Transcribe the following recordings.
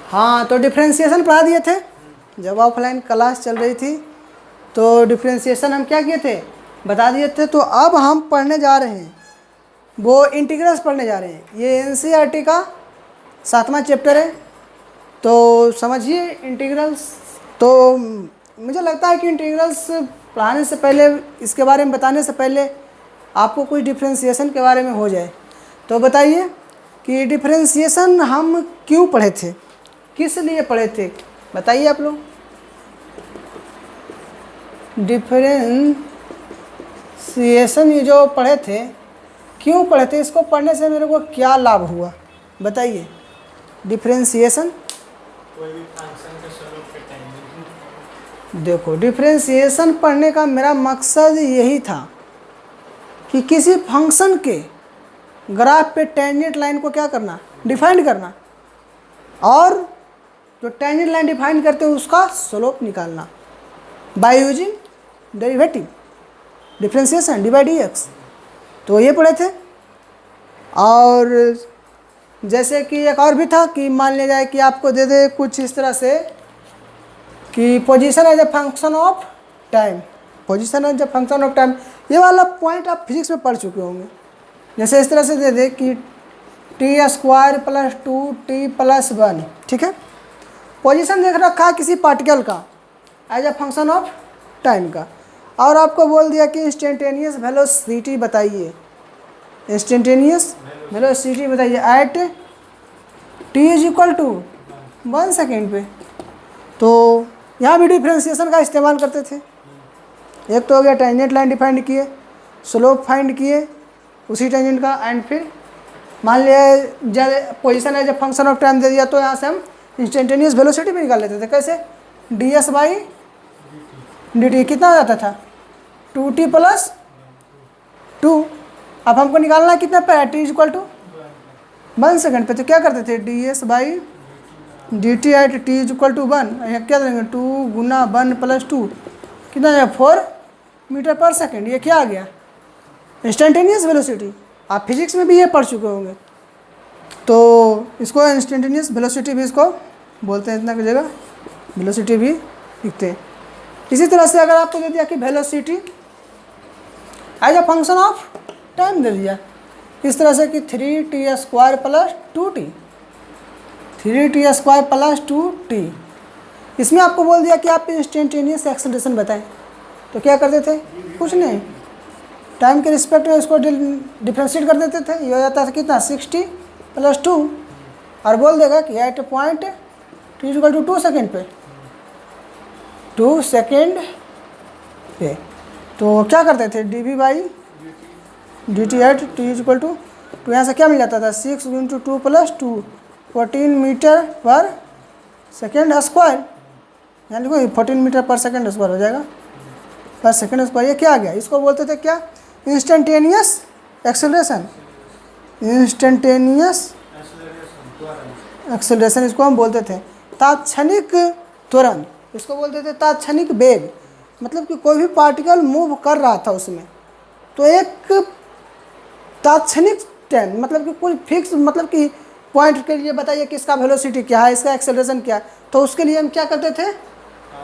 हाँ, तो डिफ्रेंशिएशन पढ़ा दिए थे जब ऑफलाइन क्लास चल रही थी। तो डिफ्रेंशिएशन हम क्या किए थे, बता दिए थे। तो अब हम पढ़ने जा रहे हैं, वो इंटीग्रल्स पढ़ने जा रहे हैं। ये एनसीईआरटी का 7वां चैप्टर है। तो समझिए इंटीग्रल्स। तो मुझे लगता है कि इंटीग्रल्स पढ़ाने से पहले, इसके बारे में बताने से पहले आपको कुछ डिफ्रेंशिएशन के बारे में हो जाए। तो बताइए कि डिफ्रेंशिएशन हम क्यों पढ़े थे, किस लिए पढ़े थे, बताइए आप लोग। डिफ्रेंशिएशन ये जो पढ़े थे, क्यों पढ़े थे, इसको पढ़ने से मेरे को क्या लाभ हुआ, बताइए। डिफ्रेंशिएशन, कोई भी फंक्शन के स्वरूप के टाइम। देखो डिफ्रेंशिएशन पढ़ने का मेरा मकसद यही था कि किसी फंक्शन के ग्राफ पे टेंजेंट लाइन को क्या करना, डिफाइन करना, और जो टेंजेंट लाइन डिफाइन करते हैं उसका स्लोप निकालना by using derivative, differentiation D by D x. तो ये पढ़े थे। और जैसे कि एक और भी था कि मान लिया जाए कि आपको दे दे कुछ इस तरह से कि position as a function of time, position as a function of time, ये वाला पॉइंट आप फिजिक्स में पढ़ चुके होंगे। जैसे इस तरह से दे दे कि T square plus 2t plus 1, ठीक है। पोजीशन देख रखा है किसी पार्टिकल का as a function of time का, और आपको बोल दिया कि इंस्टेंटेनियस वेलोसिटी बताइए, इंस्टेंटेनियस वेलोसिटी बताइए at t is equal to 1 second पे। तो यहाँ भी डिफ्रेंशिएशन का इस्तेमाल करते थे। एक तो हो गया टेंजेंट लाइन डिफाइंड किए, स्लोप फाइंड किए उसी टेंजेंट का, एंड फिर मान लिया जब position as a function of time दे दिया तो यहाँ से हम इंस्टेंटेनियस वेलोसिटी भी निकाल लेते थे। कैसे, ds बाई dt कितना हो जाता था, 2t प्लस 2। अब हमको निकालना है कितना पे, t is equal to 1 second पे। तो क्या करते थे, ds by dt at t is equal to 1, यहाँ क्या देंगे 2 गुना 1 प्लस 2 कितना है 4 मीटर पर सेकेंड। ये क्या आ गया, इंस्टेंटेनियस वेलोसिटी। आप फिजिक्स में भी ये पढ़ चुके होंगे। तो इसको इंस्टेंटेनियस वेलोसिटी भी इसको बोलते हैं, इतना की जगह वेलोसिटी भी लिखते हैं। इसी तरह से अगर आपको दे दिया कि velocity as a function of time दे दिया इस तरह से कि 3t square plus 2t, 3t square plus 2t, इसमें आपको बोल दिया कि आप इंस्टेंटेनियस एक्सेलरेशन बताएं। तो क्या करते थे, कुछ नहीं, टाइम के रिस्पेक्ट में इसको डिफ्रेंशिएट कर देते थे। ये हो जाता था कितना 60 प्लस 2, और बोल देगा कि at point t equal to 2 second पे, 2 सेकेंड पे। तो क्या करते थे, dv by dt at t equal to, तो यहाँ से क्या मिल जाता था 6 इंटू 2 प्लस 2, 14 मीटर पर सेकेंड स्क्वायर, यानी कोई 14 मीटर पर सेकेंड स्क्वायर हो जाएगा, पर सेकेंड स्क्वायर। ये क्या आ गया, इसको बोलते थे क्या, इंस्टेंटेनियस एक्सेलरेशन, इंस्टेंटेनियस एक्सेलरेशन इसको हम बोलते थे। तात्क्षणिक त्वरण इसको बोलते थे, तात्क्षणिक वेग, मतलब कि कोई भी पार्टिकल मूव कर रहा था उसमें तो एक तात्क्षणिक टाइम, मतलब कि कोई फिक्स, मतलब कि पॉइंट के लिए बताइए कि इसका वेलोसिटी क्या है, इसका एक्सेलरेशन क्या है। तो उसके लिए हम क्या करते थे,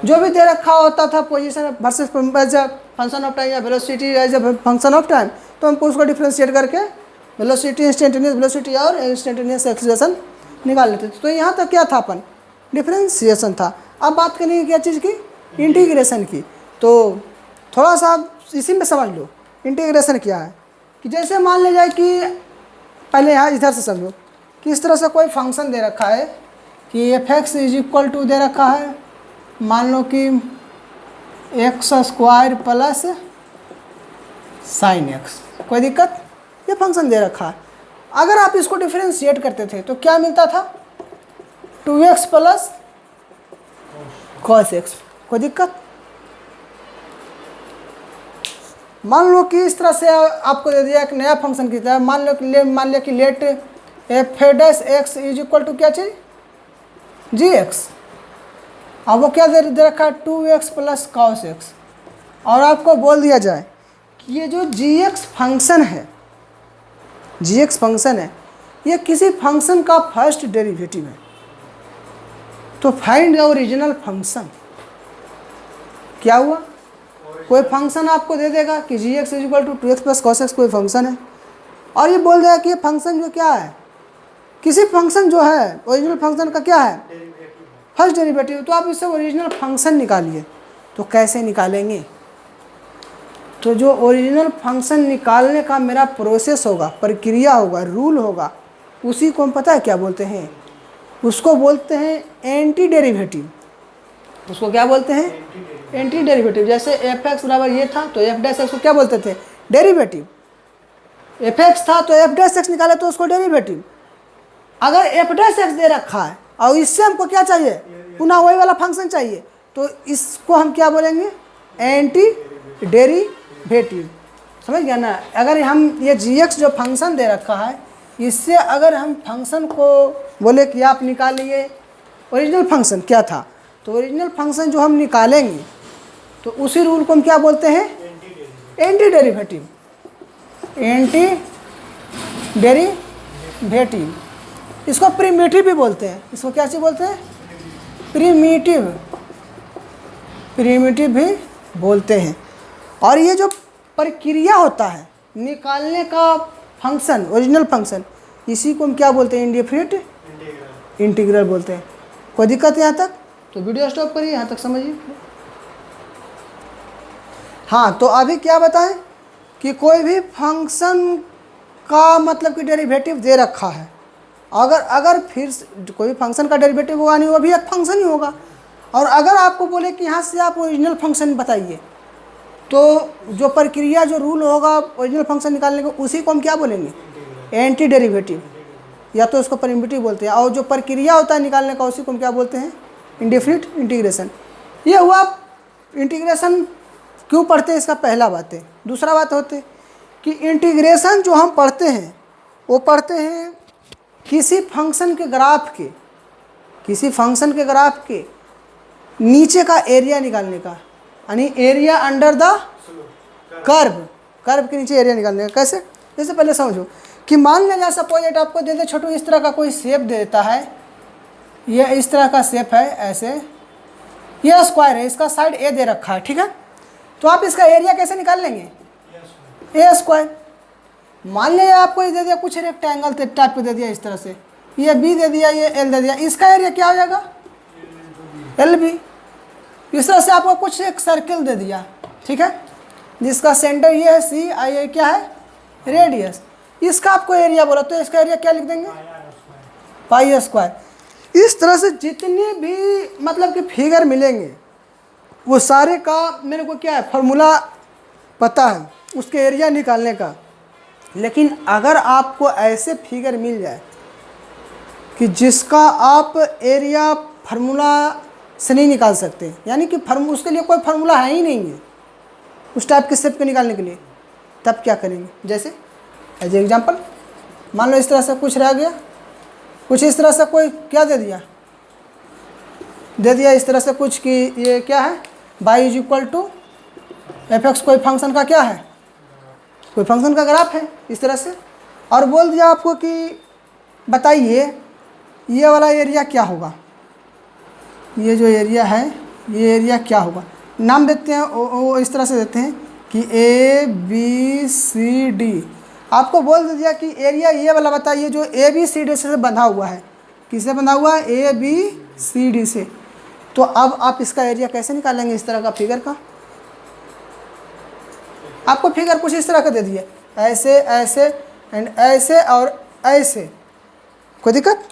जो भी दे रखा होता था position versus as a function of time या velocity as a function of time, तो हमको उसको डिफ्रेंशिएट करके वेलोसिटी, इंस्टेंटेनियस वेलोसिटी और इंस्टेंटेनियस एक्सेलरेशन निकाल लेते थे। तो यहाँ तक क्या था, अपन डिफ्रेंशिएशन था। अब बात करेंगे क्या चीज़ की, इंटीग्रेशन की। तो थोड़ा सा इसी में समझ लो इंटीग्रेशन क्या है। कि जैसे मान लिया जाए कि पहले यहाँ इधर से समझो कि इस तरह से कोई फंक्शन दे रखा है कि f(x) इज इक्वल टू दे रखा है, मान लो कि x square plus sign x, कोई दिक्कत, ये फंक्शन दे रखा है। अगर आप इसको डिफरेंशिएट करते थे तो क्या मिलता था, 2x प्लस cos x, कोई दिक्कत। मान लो कि इस तरह से आपको दे दिया एक नया फंक्शन की तरह, मान लिया कि late f(x) is equal to क्या चाहिए, gx। अब वो क्या दे रखा है, 2x प्लस cos x, और आपको बोल दिया जाए कि ये जो gx फंक्शन है, gx फंक्शन है, ये किसी फंक्शन का फर्स्ट डेरिवेटिव है। तो फाइंड द ओरिजिनल फंक्शन। क्या हुआ, कोई फंक्शन आपको दे देगा कि g x is equal to 2x plus cos x कोई फंक्शन है, और ये बोल देगा कि ये फंक्शन जो क्या है, किसी फंक्शन जो है ओरिजिनल फंक्शन का क्या है, फर्स्ट डेरिवेटिव। तो आप इससे ओरिजिनल फंक्शन निकालिए। तो कैसे निकालेंगे, तो जो ओरिजिनल फंक्शन निकालने का मेरा प्रोसेस होगा, प्रक्रिया होगा, रूल होगा, उसी को हम पता है क्या बोलते हैं, उसको बोलते हैं एंटी डेरिवेटिव। उसको क्या बोलते हैं, एंटी डेरिवेटिव। जैसे एफ एक्स बराबर ये था तो एफ डैश एक्स को क्या बोलते थे, डेरिवेटिव। एफ एक्स था तो एफ डैश एक्स निकाले तो उसको डेरिवेटिव। अगर एफ डैश एक्स दे रखा है और इससे हमको क्या चाहिए, पुनः वही वाला फंक्शन चाहिए, तो इसको हम क्या बोलेंगे, एंटी डेरिवेटिव। समझ गया ना। अगर हम ये जी एक्स जो फंक्शन दे रखा है, इससे अगर हम फंक्शन को बोले कि आप निकालिए ओरिजिनल फंक्शन क्या था, तो ओरिजिनल फंक्शन जो हम निकालेंगे तो उसी रूल को हम क्या बोलते हैं, एंटी डेरिवेटिव। एंटी डेरिवेटिव, इसको प्रिमिटिव भी बोलते हैं। इसको क्या चीज़ बोलते हैं, प्रिमिटिव, प्रिमिटिव भी बोलते हैं। और ये जो प्रक्रिया होता है निकालने का फंक्शन, ओरिजिनल फंक्शन, इसी को हम क्या बोलते हैं, इंडेफिनिट इंटीग्रल बोलते हैं। कोई दिक्कत है यहाँ तक, तो वीडियो स्टॉप करिए, यहाँ तक समझिए। हाँ, तो अभी क्या बताएं कि कोई भी फंक्शन का मतलब कि डेरिवेटिव दे रखा है, अगर फिर कोई फंक्शन का डेरिवेटिव होगा नहीं, वो भी एक फंक्शन ही होगा। और अगर आपको बोले कि यहाँ से आप ओरिजिनल फंक्शन बताइए, तो जो प्रक्रिया, जो रूल होगा ओरिजिनल फंक्शन निकालने का, उसी को हम क्या बोलेंगे, एंटी डेरिवेटिव, या तो उसको प्रिमिटिव बोलते हैं। और जो प्रक्रिया होता है निकालने का, उसी को हम क्या बोलते हैं, इंडेफिनिट इंटीग्रेशन। ये हुआ इंटीग्रेशन क्यों पढ़ते हैं, इसका पहला बात है। दूसरा बात होती है कि इंटीग्रेशन जो हम पढ़ते हैं वो पढ़ते हैं किसी फंक्शन के ग्राफ के, किसी फंक्शन के ग्राफ के नीचे का एरिया निकालने का, यानी area under the curve, curve के नीचे एरिया निकालने का। कैसे, जैसे पहले समझो कि मान लिया सपोज एट आपको दे दे छोटू, इस तरह का कोई शेप दे देता है, ये इस तरह का शेप है, ऐसे ये स्क्वायर है, इसका साइड ए दे रखा है, ठीक है। तो आप इसका एरिया कैसे निकाल लेंगे, ए स्क्वायर। मान लिया आपको ये दे दिया कुछ रेक्टेंगल टाइप पे दे दिया इस तरह से, ये बी दे दिया, ये एल दे दिया, इसका एरिया क्या हो जाएगा, एल बी। इस तरह से आपको कुछ एक सर्किल दे दिया, ठीक है, जिसका सेंटर ये है सी, आई ये क्या है, रेडियस। इसका आपको एरिया बोला तो इसका एरिया क्या लिख देंगे, पाई स्क्वायर। इस तरह से जितने भी मतलब कि फिगर मिलेंगे वो सारे का मेरे को क्या है, फार्मूला पता है उसके एरिया निकालने का। लेकिन अगर आपको ऐसे फिगर मिल जाए कि जिसका आप एरिया फार्मूला से नहीं निकाल सकते, यानी कि उसके लिए कोई फार्मूला है ही नहीं है उस टाइप के शेप को निकालने के लिए, तब क्या करेंगे। जैसे एज एग्जाम्पल मान लो इस तरह से कुछ रह गया, कुछ इस तरह से कोई क्या दे दिया इस तरह से कुछ कि ये क्या है, y is equal to f x, कोई फंक्शन का क्या है, कोई फंक्शन का ग्राफ है इस तरह से, और बोल दिया आपको कि बताइए ये वाला एरिया क्या होगा, ये जो एरिया है ये एरिया क्या होगा। नाम देते हैं वो इस तरह से देते हैं कि ए बी सी डी। आपको बोल दिया कि एरिया ये वाला बताइए जो ए बी सी डी से बंधा हुआ है। किससे बंधा हुआ है, ए बी सी डी से। तो अब आप इसका एरिया कैसे निकालेंगे, इस तरह का फिगर का। आपको फिगर कुछ इस तरह का दे दिया, ऐसे ऐसे एंड ऐसे और ऐसे, कोई दिक्कत।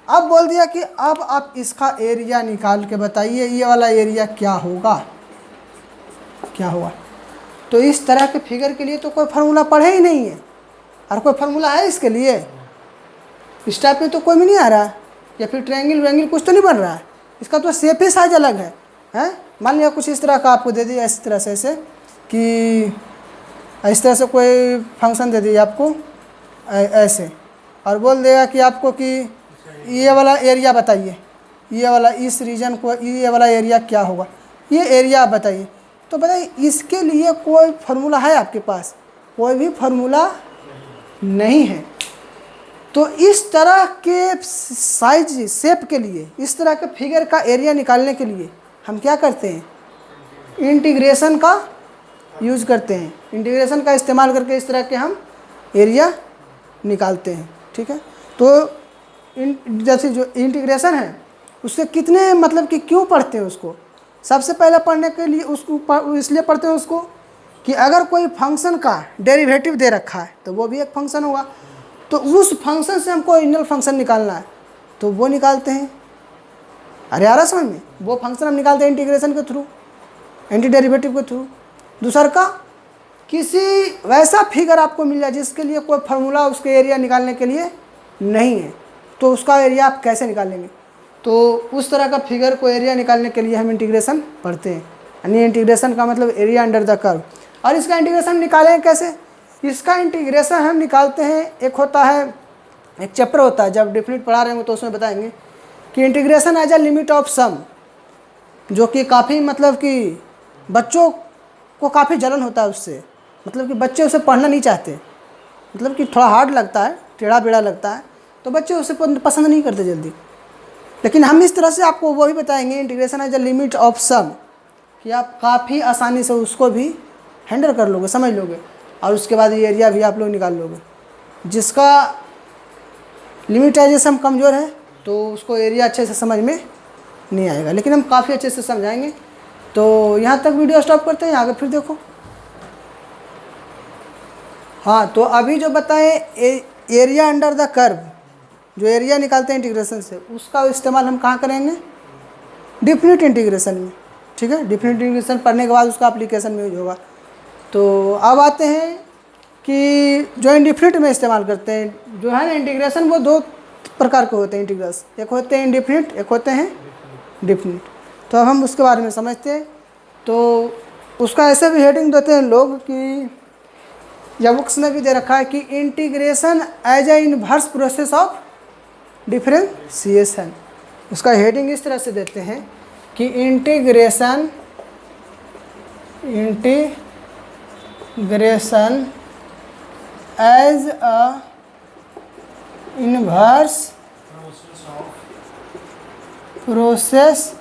अब बोल दिया कि अब आप इसका एरिया निकाल के बताइए ये वाला एरिया क्या होगा, क्या होगा। तो इस तरह के फिगर के लिए तो कोई फार्मूला पढ़े ही नहीं है, और कोई फार्मूला है इसके लिए, इस टाइप में तो कोई भी नहीं आ रहा है, या फिर ट्रायंगल व्रेंगल कुछ तो नहीं बन रहा है, इसका तो शेप ही साइज अलग है, हैं। मान लिया कुछ इस तरह का आपको दे दिया, इस तरह से ऐसे कि इस तरह से कोई फंक्शन दे दिया आपको ऐसे, और बोल देगा कि आपको कि ये वाला एरिया बताइए, ये वाला इस रीजन को ये वाला एरिया क्या होगा, ये एरिया आप बताइए। तो बताइए इसके लिए कोई फार्मूला है आपके पास, कोई भी फार्मूला नहीं है। तो इस तरह के साइज शेप के लिए, इस तरह के फिगर का एरिया निकालने के लिए हम क्या करते हैं, इंटीग्रेशन का यूज करते हैं। इंटीग्रेशन का इस्तेमाल करके इस तरह के हम एरिया निकालते हैं। ठीक है, तो जैसे जो इंटीग्रेशन है उससे कितने मतलब कि क्यों पढ़ते हैं उसको, सबसे पहले पढ़ने के लिए उसको इसलिए पढ़ते हैं उसको कि अगर कोई फंक्शन का डेरिवेटिव दे रखा है तो वो भी एक फंक्शन होगा, तो उस फंक्शन से हमको ओरिजिनल फंक्शन निकालना है तो वो निकालते हैं। अरे आ रहा समझ में, वो फंक्शन हम निकालते हैं इंटीग्रेशन के थ्रू, एंटी डेरिवेटिव के थ्रू। दूसरा का किसी वैसा फिगर आपको मिल जाए जिसके लिए कोई फार्मूला उसके एरिया निकालने के लिए नहीं है, तो उसका एरिया आप कैसे निकालेंगे, तो उस तरह का फिगर को एरिया निकालने के लिए हम इंटीग्रेशन पढ़ते हैं। यानी इंटीग्रेशन का मतलब एरिया अंडर द कर्व। और इसका इंटीग्रेशन निकालें कैसे, इसका इंटीग्रेशन हम निकालते हैं, एक होता है, एक चैप्टर होता है, जब डेफिनेट पढ़ा रहे हो तो उसमें बताएंगे कि integration as a limit of sum, जो कि काफ़ी मतलब कि बच्चों को काफ़ी जलन होता है उससे, मतलब कि बच्चे उसे पढ़ना नहीं चाहते, मतलब कि थोड़ा हार्ड लगता है, टेढ़ा बेड़ा लगता है, तो बच्चे उसे पसंद नहीं करते जल्दी। लेकिन हम इस तरह से आपको वही बताएंगे integration as a limit of sum, कि आप काफ़ी आसानी से उसको भी हैंडल कर लोगे, समझ लोगे, और उसके बाद ये एरिया भी आप लोग निकाल लोगे। जिसका लिमिटाइजेशन कमज़ोर है तो उसको एरिया अच्छे से समझ में नहीं आएगा, लेकिन हम काफ़ी अच्छे से समझाएंगे। तो यहाँ तक वीडियो स्टॉप करते हैं, आगे फिर देखो। हाँ, तो अभी जो बताएं एरिया अंडर द कर्व, जो एरिया निकालते हैं इंटीग्रेशन से, उसका इस्तेमाल हम कहाँ करेंगे, डिफिनिट इंटीग्रेशन में। ठीक है, डिफिनिट इंटीग्रेशन पढ़ने के बाद उसका एप्लीकेशन में यूज होगा। तो अब आते हैं कि जो इंडिफिनिट में इस्तेमाल करते हैं, जो है ना इंटीग्रेशन, वो दो प्रकार के होते हैं इंटीग्रल्स, एक होते हैं इंडिफिनिट, एक होते हैं डिफिनिट। तो अब हम उसके बारे में समझते हैं। तो उसका ऐसे भी हेडिंग देते हैं लोग कि, या बुक्स में भी दे रखा है कि integration as a inverse process of differentiation. उसका हेडिंग इस तरह से देते हैं कि integration as a inverse process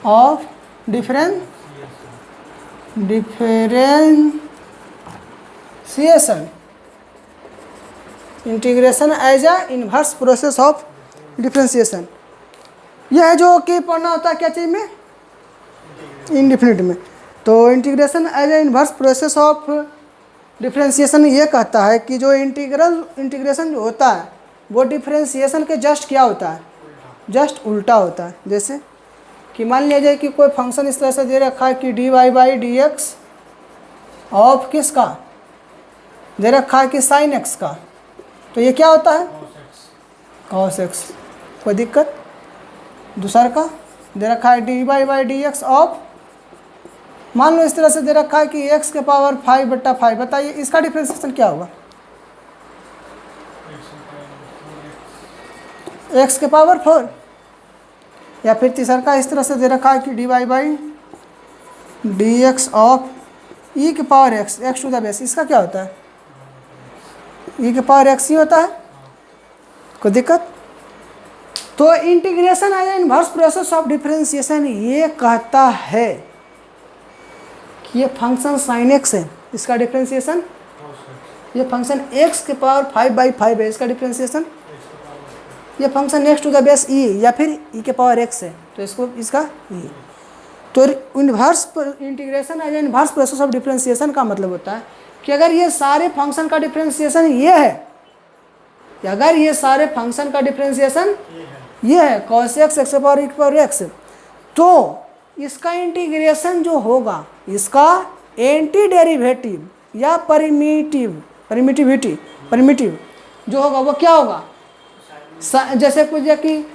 of differentiation. Integration as a inverse process of differentiation, यह है जो कि पढ़ना होता है क्या चीज़ में, इंडिफिनिट में। तो integration as a inverse process of differentiation ये कहता है कि जो इंटीग्रेशन जो होता है वो डिफरेंशिएशन के जस्ट क्या होता है, जस्ट उल्टा होता है। जैसे कि मान लीजिए कि कोई फंक्शन इस तरह से दे रखा है कि dy/dx ऑफ किसका दे रखा है कि sin x का, तो ये क्या होता है, cos x। कोई दिक्कत। दूसरा का दे रखा है dy/dx ऑफ, मान लो इस तरह से दे रखा है कि x के पावर 5/5, बताइए इसका डिफरेंशिएशन क्या होगा, x के पावर 4। या फिर तीसरा का इस तरह से दे रखा है कि dy/dx ऑफ e के power x, x to the base, इसका क्या होता है, e के पावर x ही होता है। कोई दिक्कत। तो integration as inverse process of differentiation ये कहता है कि ये फंक्शन sin x है, इसका डिफरेंशिएशन, ये फंक्शन x के पावर 5/5 है, इसका डिफरेंशिएशन, ये function x to the base e या फिर e के पावर x है, तो इसको इसका e। तो inverse integration as inverse process of differentiation का मतलब होता है कि अगर ये सारे फंक्शन का डिफरेंशिएशन ये है, अगर ये सारे फंक्शन का डिफरेंशिएशन ये है cos x x के पावर x, तो इसका इंटीग्रेशन जो होगा, इसका एंटी डेरिवेटिव या परिमिटिव जो होगा वो क्या होगा, जैसे कुछ कि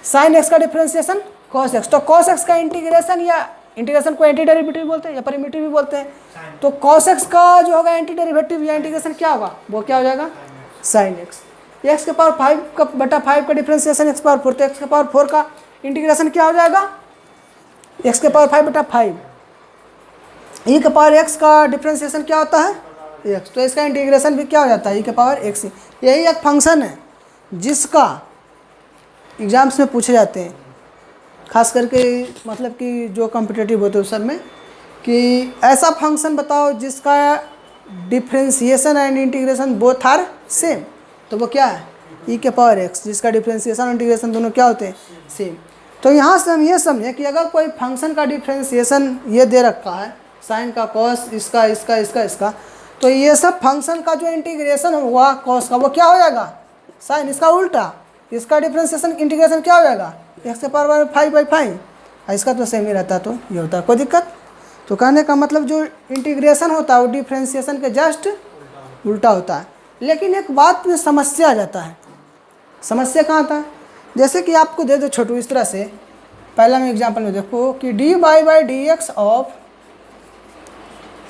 sin x का डिफरेंशिएशन cos x, तो cos x का इंटीग्रेशन, या इंटीग्रेशन को एंटी डेरिवेटिव बोलते हैं या परिमिटिव भी बोलते हैं, तो cos x का जो होगा एंटी डेरिवेटिव या इंटीग्रेशन क्या होगा, वो क्या हो जाएगा sin x। x के पावर 5/5 का डिफरेंशिएशन x पावर 4, तो x के पावर 4 का इंटीग्रेशन क्या हो जाएगा, x के पावर 5/5। e के पावर x का डिफरेंशिएशन क्या होता है एक्स, तो इसका इंटीग्रेशन भी क्या हो जाता है, ई के पावर एक्स। यही एक फंक्शन है जिसका एग्जाम्स में पूछे जाते हैं, खास करके मतलब कि जो कॉम्पिटिटिव होते हैं उस सब में, कि ऐसा फंक्शन बताओ जिसका differentiation and integration both are same. तो वो क्या है, ई के पावर एक्स, जिसका डिफ्रेंशिएशन और इंटीग्रेशन दोनों क्या होते हैं, सेम। तो यहाँ से हम ये समझें कि अगर कोई फंक्शन का डिफ्रेंशिएशन ये दे रखा है, साइन का कॉस, इसका इसका इसका इसका, तो ये सब फंक्शन का जो इंटीग्रेशन हुआ कॉस का वो क्या हो जाएगा, साइन। इसका उल्टा, इसका डिफ्रेंशिएशन इंटीग्रेशन क्या हो जाएगा, एक्स के पावर 5/5। इसका तो सेम ही रहता है, तो ये होता है, कोई दिक्कत। तो कहने का मतलब जो इंटीग्रेशन होता है वो डिफ्रेंशिएशन के जस्ट उल्टा होता है। लेकिन एक बात में समस्या आ जाता है। समस्या कहाँ आता है, जैसे कि आपको दे दो छोटू इस तरह से, पहला में एग्जांपल में देखो कि dy/dx of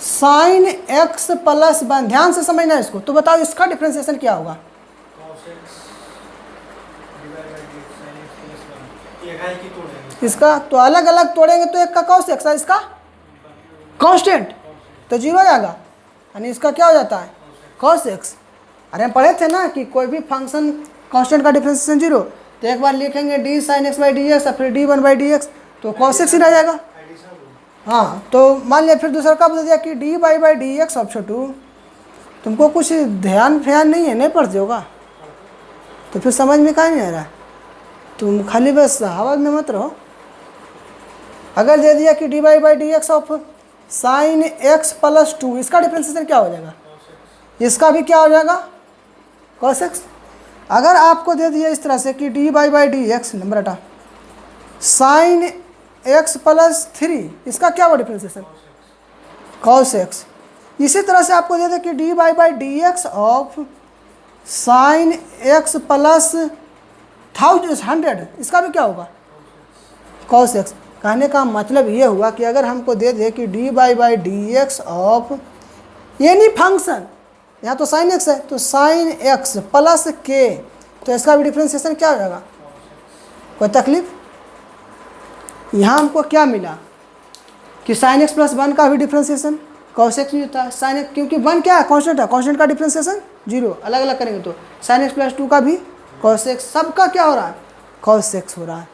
sine x plus 1, ध्यान से समझना है इसको। तो बताओ इसका डिफ्रेंशिएशन क्या होगा, cos x divided by dx sin x plus 1। ये है कि तोड़ेंगे इसका तो अलग अलग तोड़ेंगे तो एक का cos x है, इसका कांस्टेंट, तो जीरो हो जाएगा, यानी इसका क्या हो जाता है, cos x। अरे हम पढ़े थे ना कि कोई भी फंक्शन कांस्टेंट का डिफ्रेंशिएशन जीरो, तो एक बार लिखेंगे d sin x by dx और फिर d1/dx, तो cos x ही रह जाएगा। हाँ, तो मान लिया फिर दूसरा का बता दिया कि dy/dx ऑफ छोटू, तुमको कुछ ध्यान फ्यान नहीं है, नहीं पढ़ते होगा, तो फिर समझ में काहे नहीं आ रहा है, तुम खाली बस हवा में मत रहो। अगर दे दिया कि dy/dx of sine x plus 2, इसका डिफ्रेंशिएशन क्या हो जाएगा, इसका भी क्या हो जाएगा, cos x। अगर आपको दे दिया इस तरह से कि dy/dx नंबर हटा साइन x प्लस 3, इसका क्या हुआ डिफ्रेंशिएशन, cos x। इसी तरह से आपको दे दिया कि dy/dx of sine x plus 100, इसका भी क्या होगा, cos x। कहने का मतलब ये हुआ कि अगर हमको दे दे कि dy/dx ऑफ एनी फंक्शन, यहाँ तो साइन x है, तो साइन x प्लस k, तो इसका भी डिफ्रेंशिएशन क्या हो जाएगा, कोई तकलीफ। यहाँ हमको क्या मिला कि साइन x प्लस 1 का भी डिफ्रेंशिएशन cos x भी होता है, साइन x, क्योंकि 1 क्या है, कांस्टेंट है, कांस्टेंट का डिफ्रेंशिएशन जीरो, अलग अलग करेंगे तो साइन x प्लस 2 का भी cos x, सबका क्या हो रहा है, cos x हो रहा है।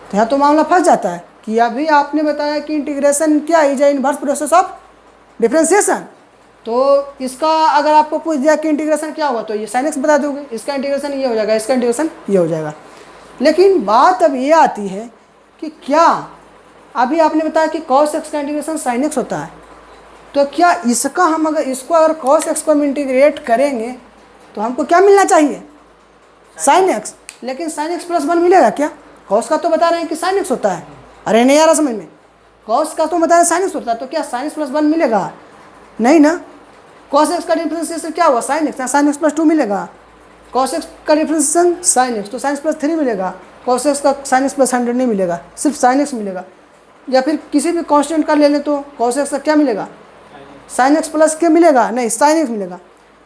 तो यहाँ तो मामला फंस जाता है कि अभी आपने बताया कि इंटीग्रेशन क्या है, is inverse process of differentiation, तो इसका अगर आपको पूछ दिया कि इंटीग्रेशन क्या होगा, तो ये साइन एक्स बता दोगे, इसका इंटीग्रेशन ये हो जाएगा, इसका इंटीग्रेशन ये हो जाएगा। लेकिन बात अब ये आती है कि क्या अभी आपने बताया कि cos x का इंटीग्रेशन sin x होता है, तो क्या इसका हम अगर इसको अगर cos x को हम इंटीग्रेट करेंगे तो हमको क्या मिलना चाहिए, sin x। लेकिन sin x प्लस 1 मिलेगा क्या, cos का तो बता रहे हैं कि sin x होता है, अरे नहीं आ रहा समझ में, cos का तो बता रहे हैं sin x होता है, तो क्या sin x प्लस 1 मिलेगा, नहीं ना। cos x का डिफरेंशिएशन क्या हुआ, sin x, sin x plus 2 मिलेगा, cos x का डिफरेंशिएशन sin x, तो sin x प्लस 3 मिलेगा, cos x का sin x प्लस 100 नहीं मिलेगा, सिर्फ sin x मिलेगा। या फिर किसी भी कांस्टेंट का ले लें तो cos x का क्या मिलेगा, sin x प्लस के मिलेगा, नहीं sin x मिलेगा।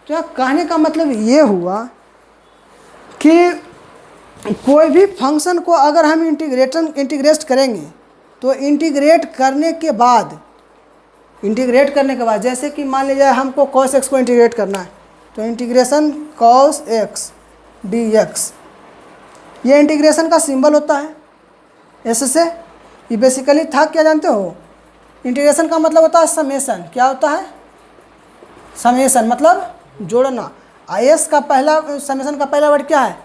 तो यहाँ कहने का मतलब ये हुआ कि कोई भी फंक्शन को अगर हम इंटीग्रेट करेंगे तो इंटीग्रेट करने के बाद जैसे कि मान लीजिए हमको cos x को इंटीग्रेट करना है, तो इंटीग्रेशन cos x dx, ये इंटीग्रेशन का सिंबल होता है ऐसे से। ये बेसिकली था क्या जानते हो, इंटीग्रेशन का मतलब होता है समेशन। क्या होता है, समेशन मतलब जोड़ना। एस का पहला, समेशन का पहला वर्ड क्या है,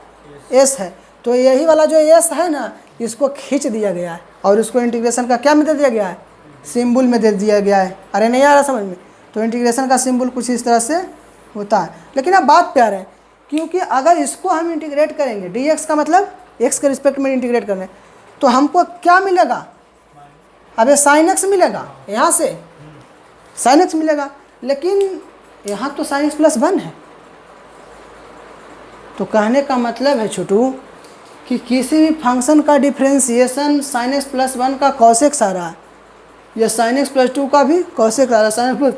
एस है, तो यही वाला जो एस है ना, इसको खींच दिया गया है और इसको इंटीग्रेशन का क्या में दे दिया गया है, सिंबल में दे दिया गया है। अरे नहीं आ रहा समझ में, तो इंटीग्रेशन का सिंबल कुछ इस तरह से होता है। लेकिन अब बात प्यार है, क्योंकि अगर इसको हम इंटीग्रेट करेंगे, dx का मतलब x के रिस्पेक्ट में इंटीग्रेट करने, तो हमको क्या मिलेगा, अबे sin x मिलेगा, यहाँ से sin x मिलेगा, लेकिन यहाँ तो sin x प्लस 1 है। तो कहने का मतलब है छोटू कि किसी भी फंक्शन का डिफ्रेंशिएशन sin x प्लस 1 का cos x आ रहा है, या sin x प्लस 2 का भी cos x आ रहा है, sin x plus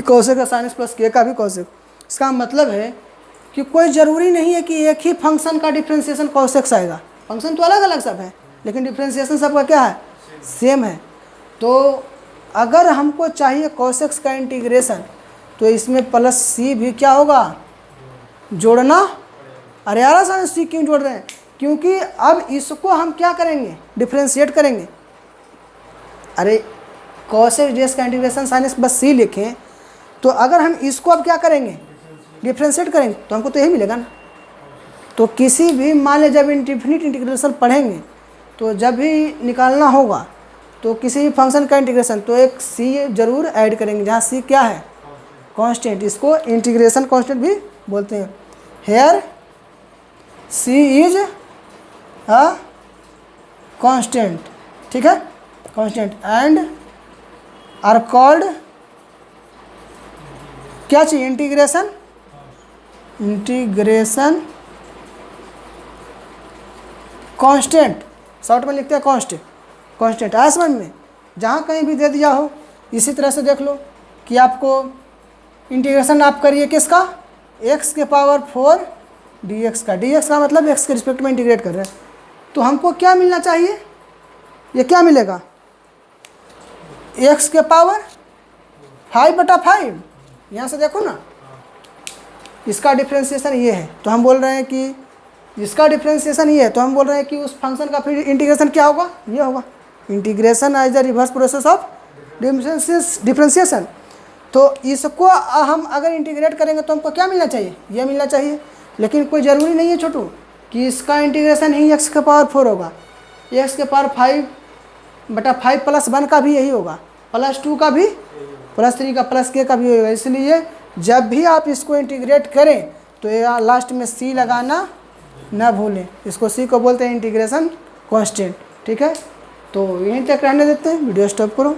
cos x, sin x plus k का भी cos x। इसका मतलब है कि कोई ज़रूरी नहीं है कि एक ही फंक्शन का डिफ्रेंशिएशन cos x आएगा। फंक्शन तो अलग अलग सब है, लेकिन डिफ्रेंशिएशन सबका क्या है, सेम है। तो अगर हमको चाहिए cos x का इंटीग्रेशन, तो इसमें प्लस सी भी क्या होगा, जोड़ना। अरे यार साइन सी क्यों जोड़ रहे हैं, क्योंकि अब इसको हम क्या करेंगे, डिफ्रेंशिएट करेंगे। अरे कॉस एक्स डीएक्स का इंटीग्रेशन साइन एक्स बस सी लिखें, तो अगर हम इसको अब क्या करेंगे, डिफ्रेंशिएट करेंगे, तो हमको तो यही मिलेगा ना। तो किसी भी मान लें जब इनडिफिनिट इंटीग्रेशन पढ़ेंगे तो जब भी निकालना होगा तो किसी भी फंक्शन का इंटीग्रेशन तो एक सी जरूर ऐड करेंगे, जहाँ सी क्या है, कांस्टेंट। इसको इंटीग्रेशन कांस्टेंट भी बोलते हैं। Here c is a constant, ठीक है, कांस्टेंट एंड आर कॉल्ड क्या चाहिए, इंटीग्रेशन, इंटीग्रेशन कांस्टेंट, शॉर्ट में लिखते हैं कांस्टेंट, कांस्टेंट आया समझ में, जहाँ कहीं भी दे दिया हो। इसी तरह से देख लो कि आपको इंटीग्रेशन आप करिए किसका, x के पावर 4 dx का, dx का मतलब x के रिस्पेक्ट में इंटीग्रेट कर रहे हैं, तो हमको क्या मिलना चाहिए, ये क्या मिलेगा, x के पावर 5/5। यहाँ से देखो ना, इसका डिफ्रेंशिएशन ये है, तो हम बोल रहे हैं कि इसका डिफ्रेंशिएशन ये है, तो हम बोल रहे हैं कि उस फंक्शन का फिर इंटीग्रेशन क्या होगा, ये होगा। Integration as the reverse process of differentiation. तो इसको हम अगर इंटीग्रेट करेंगे तो हमको क्या मिलना चाहिए, ये मिलना चाहिए। लेकिन कोई ज़रूरी नहीं है छोटू कि इसका इंटीग्रेशन ही x के पावर 4 होगा, x के पावर 5/5 + 1 का भी यही होगा, +2 का भी, +3 का, +k का भी होगा। इसलिए जब भी आप इसको इंटीग्रेट करें तो ये लास्ट में c लगाना ना भूलें। इसको c को बोलते हैं इंटीग्रेशन कांस्टेंट, ठीक है। तो यहीं तक रहने देते हैं, वीडियो स्टॉप करो।